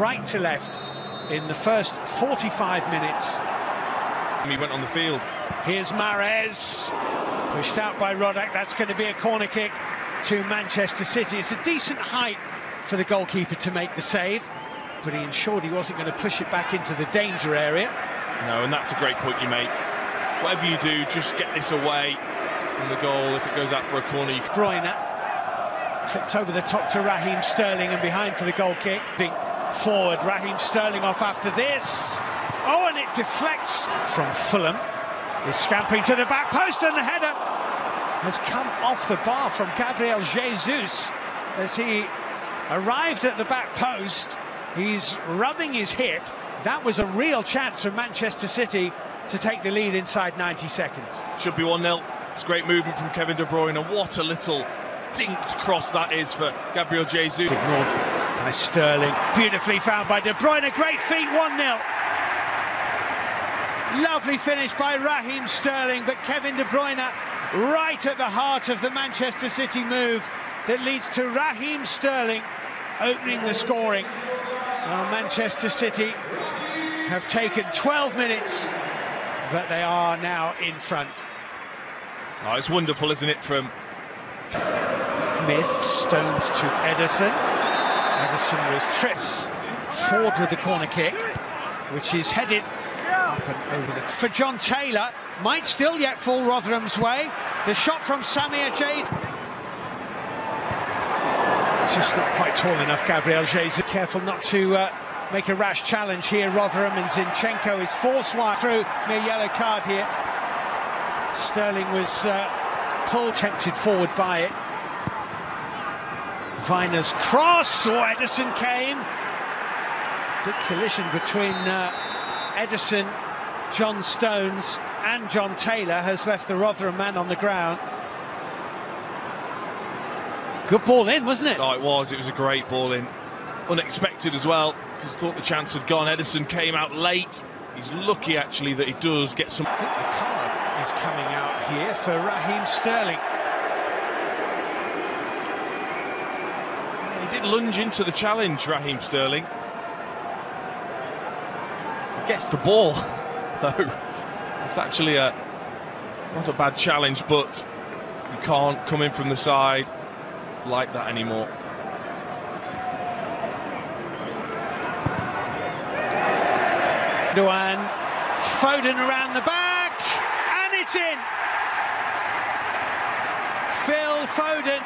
right to left in the first 45 minutes. He went on the field. Here's Mehrez, pushed out by Rodák. That's going to be a corner kick to Manchester City. It's a decent height for the goalkeeper to make the save, but he ensured he wasn't going to push it back into the danger area. No, and that's a great point you make. Whatever you do, just get this away from the goal. If it goes out for a corner, you... Bruyne clipped over the top to Raheem Sterling and behind for the goal kick. Forward, Raheem Sterling off after this. Oh, and it deflects from Fulham. Is scampering to the back post, and the header has come off the bar from Gabriel Jesús as he arrived at the back post. He's rubbing his hip. That was a real chance for Manchester City to take the lead inside 90 seconds. Should be 1-0. It's great movement from Kevin De Bruyne, and what a little dinked cross that is for Gabriel Jesús. Ignored by Sterling, beautifully found by De Bruyne, great feet, 1-0. Lovely finish by Raheem Sterling, but Kevin De Bruyne right at the heart of the Manchester City move that leads to Raheem Sterling opening the scoring. Well, Manchester City have taken 12 minutes, but they are now in front. Oh, it's wonderful, isn't it, from... Smith, Stones to Ederson. Ederson was trips forward with the corner kick, which is headed up and over the... For John Taylor, might still yet fall Rotherham's way. The shot from Ajaye. Just not quite tall enough, Gabriel Jesús. Careful not to make a rash challenge here. Rotherham, and Zinchenko is forced wide through. Mere yellow card here. Sterling was pulled, tempted forward by it. Viner's cross, Ederson came. Big collision between Ederson, John Stones and John Taylor has left the Rotherham man on the ground. Good ball in, wasn't it? Oh, it was a great ball in. Unexpected as well, because thought the chance had gone. Ederson came out late. He's lucky actually that he does get some... I think the card is coming out here for Raheem Sterling. He did lunge into the challenge, Raheem Sterling. He gets the ball, though. It's actually not a bad challenge, but you can't come in from the side like that anymore. Duan, Foden around the back, and it's in. Phil Foden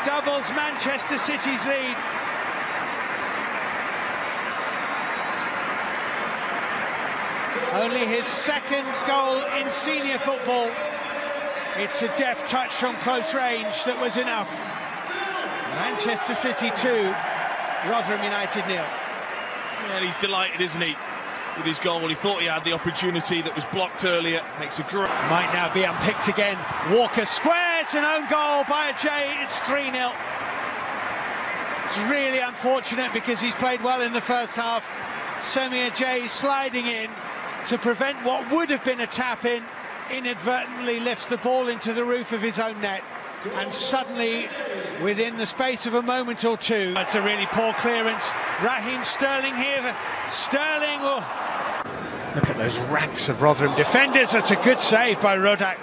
doubles Manchester City's lead. Only his second goal in senior football. It's a deft touch from close range that was enough. Manchester City 2, Rotherham United 0. And he's delighted, isn't he, with his goal? He thought he had the opportunity that was blocked earlier. Makes a great... Might now be unpicked again. Walker square, it's an own goal by Ajaye. It's 3-0. It's really unfortunate because he's played well in the first half. Ajaye sliding in to prevent what would have been a tap-in, inadvertently lifts the ball into the roof of his own net, and suddenly, within the space of a moment or two, that's a really poor clearance. Raheem Sterling here. Sterling, oh. Look at those ranks of Rotherham defenders. That's a good save by Rodák.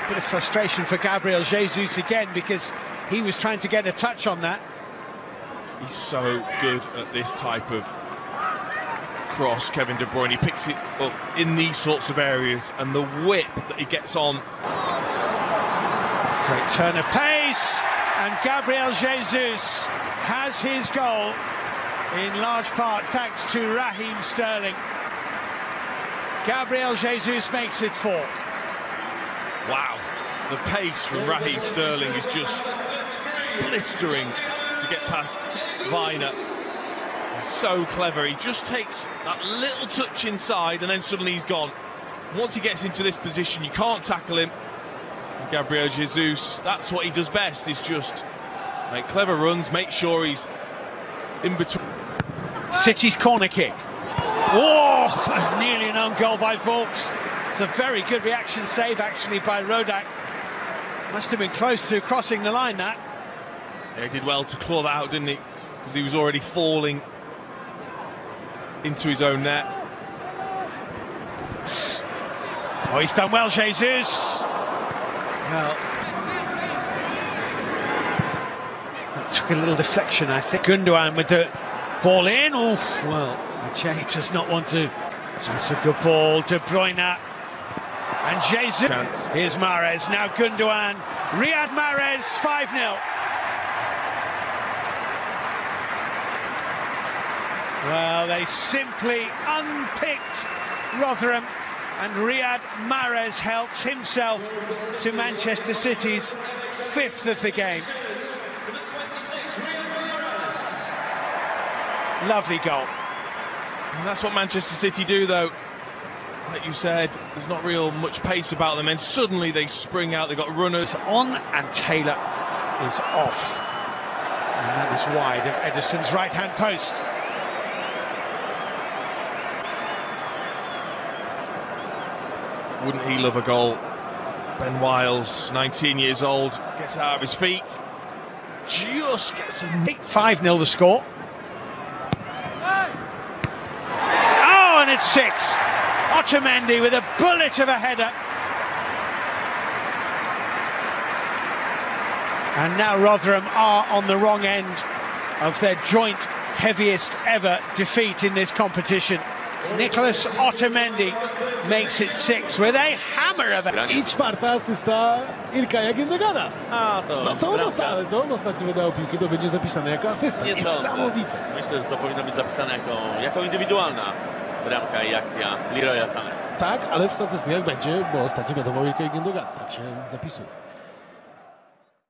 Bit of frustration for Gabriel Jesús again, because he was trying to get a touch on that. He's so good at this type of cross, Kevin De Bruyne. He picks it up in these sorts of areas, and the whip that he gets on. Great turn of pace, and Gabriel Jesús has his goal, in large part thanks to Raheem Sterling. Gabriel Jesús makes it 4. Wow, the pace from Raheem Sterling is just blistering to get past Viner. So clever. He just takes that little touch inside and then suddenly he's gone. Once he gets into this position, you can't tackle him. And Gabriel Jesús, that's what he does best, is just make clever runs, make sure he's in between. City's corner kick. Oh, nearly an own goal by Vaught. It's a very good reaction save actually by Rodák. Must have been close to crossing the line, that. Yeah, he did well to claw that out, didn't he? because he was already falling into his own net. Oh, he's done well, Jesús. Well, that took a little deflection, I think. Gundogan with the ball in. Oof, well, Ajaye does not want to. That's a good ball. De Bruyne and Jesús. Chance. Here's Mehrez, now Gundogan. Riyad Mehrez, 5-0. Well, they simply unpicked Rotherham, and Riyad Mehrez helps himself to Manchester City's 5th of the game. Lovely goal. And that's what Manchester City do, though. Like you said, there's not real much pace about them, and suddenly they spring out. They've got runners On, and Taylor is off. And that was wide of Ederson's right-hand post. Wouldn't he love a goal? Ben Wiles, 19 years old, gets out of his feet. Just gets a... 5-0 the score. Oh, and it's 6. Ottamendi with a bullet of a header. And now Rotherham are on the wrong end of their joint heaviest ever defeat in this competition. Nicholas Ottamendi makes it 6 with a hammer of it. I czwarta asysta Ilkaja Gündogana. To on ostatnio wydało piłkę, to będzie zapisane jako asysta. Niesamowite. Myślę, że to powinno być zapisane jako indywidualna bramka i akcja Leroya Sané. Tak, ale w statystykach będzie, bo ostatnio wiadomo Ilkaja Gündogana. Tak się zapisuje.